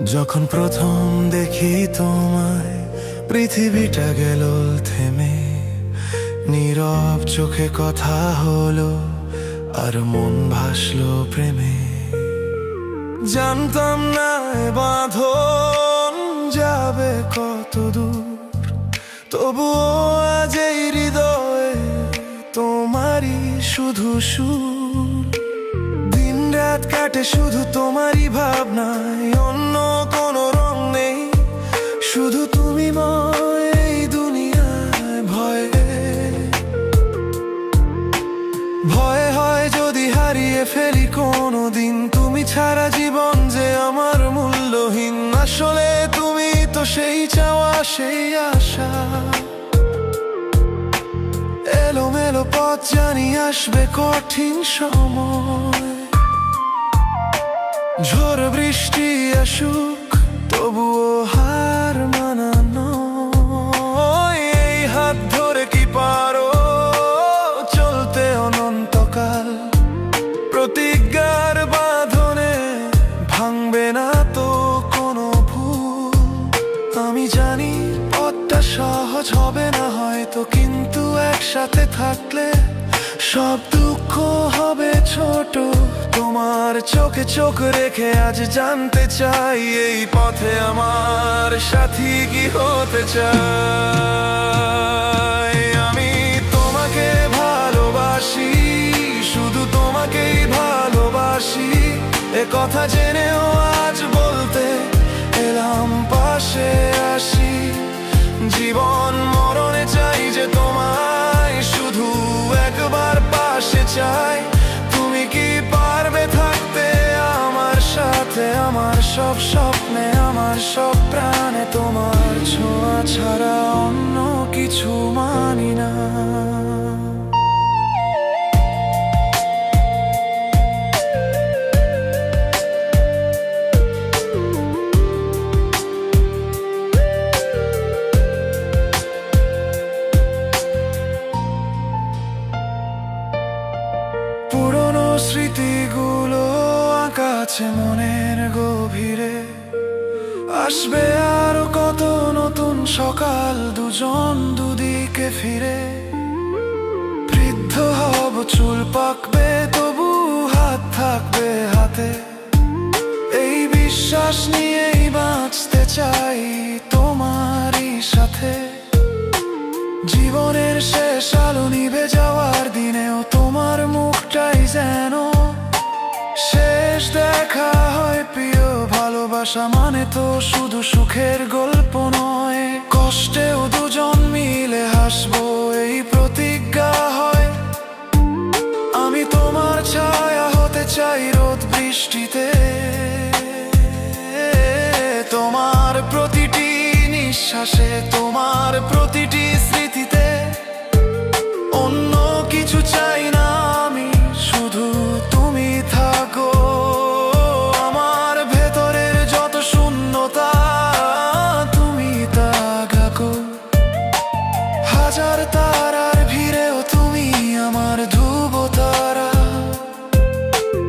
যখন প্রথম দেখি তোমায়, পৃথিবীটা গেল থেমে। নীরব চোখে কথা হলো, আর মন ভাসলো প্রেমে। জানতাম না এ বাঁধন যাবে কত দূর, তবুও আজ এই হৃদয়ে তোমারই শুধু সুর। দিন রাত কাটে শুধু তোমারই ভাবনায়, অন্য কোনো রং নেই, শুধু তুমি ময় এই দুনিয়ায়। ভয়ে হয় যদি হারিয়ে ফেলি কোনো দিন, তুমি ছাড়া জীবন যে আমার মূল্যহীন। আসলে তুমি তো সেই চাওয়া, সেই আশা। এলোমেলো পথ জানি আসবে কঠিন সময়, ঝড় বৃষ্টি আসুক তবুও হার মানানো। এই হাত ধরে কি পারো চলতে অনন্তকাল, প্রতিজ্ঞার বাঁধনে ভাঙবে না তো কোনো ভুল। আমি জানি পথটা সহজ হবে না হয়তো, কিন্তু একসাথে থাকলে সব দুঃখ হবে ছোট। তোমার চোখে চোখ রেখে আজ জানতে চাই, এই পথে আমার সাথী কি হতে চাই। আমি তোমাকে ভালোবাসি, শুধু তোমাকেই ভালোবাসি। এ কথা জেনেও আজ বলতে এলাম পাশে আসি। জীবন মরণে চাই যে তোমায়, শুধু একবার পাশে চাই। তুমি কি পারবে থাকতে আমার সাথে, আমার সব স্বপ্নে, আমার সব প্রাণে। তোমার ছোঁয়া ছাড়া অন্য কিছু মানি না। পুরনো স্মৃতিগুলো আঁকা আছে মনের গভীরে, আসবে আরো কত নতুন সকাল, দুজন দুদিকে ফিরে। বৃদ্ধ হব, চুল পাকবে, তবু হাত থাকবে হাতে। এই বিশ্বাস নিয়েই বাঁচতে চাই তোমারই সাথে। জীবনের শেষ আলো নিভে যাওয়ার দিনেও তোমার মুখটাই যেন শেষ দেখা হয় প্রিয়। ভালোবাসা মানে তো শুধু সুখের গল্প নয়, কষ্টেও দুজন মিলে হাসবো এই প্রতিজ্ঞা হয়। আমি তোমার ছায়া হতে চাই রোদ বৃষ্টিতে, তোমার প্রতিটি নিঃশ্বাসে, তোমার প্রতিটি স্মৃতিতে। অন্য কিছু চাই না আমি, শুধু তুমি থাকো। আমার ভেতরের যত শূন্যতা তুমি তা ঢাকো। হাজার তারার ভিড়েও তুমি আমার ধ্রুব তারা।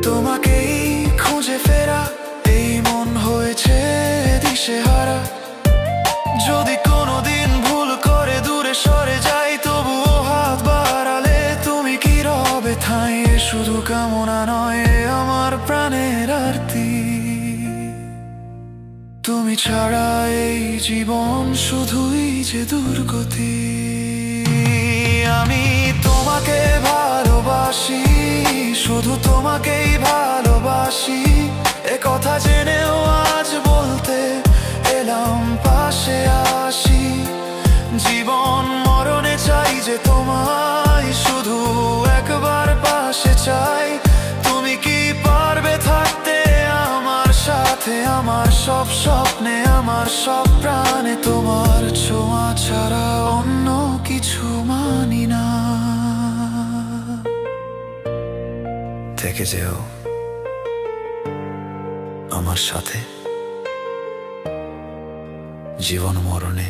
তোমাকেই খুঁজে ফেরা এই মন হয়েছে দিশেহারা। যদি কোনোদিন ভুল করে দূরে সরে যাই, তবুও হাত বাড়ালে তুমি কি রবে ঠাঁই। শুধু কামনা নয় আমার প্রাণের আরতি, তুমি ছাড়া এই জীবন শুধুই যে দুর্গতি। আমি তোমাকে ভালোবাসি, শুধু তোমাকেই ভালোবাসি। এ কথা জেনেও আজ বলতে এলাম পাশে আসি। জীবন মরণে চাই যে তোমায়, শুধু একবার পাশে চাই। তুমি কি পারবে থাকতে আমার সাথে, আমার সব স্বপ্নে, আমার সব প্রাণে। তোমার ছোঁয়া ছাড়া অন্য কিছু মানি না। থেকে যেও আমার সাথে জীবন মরণে।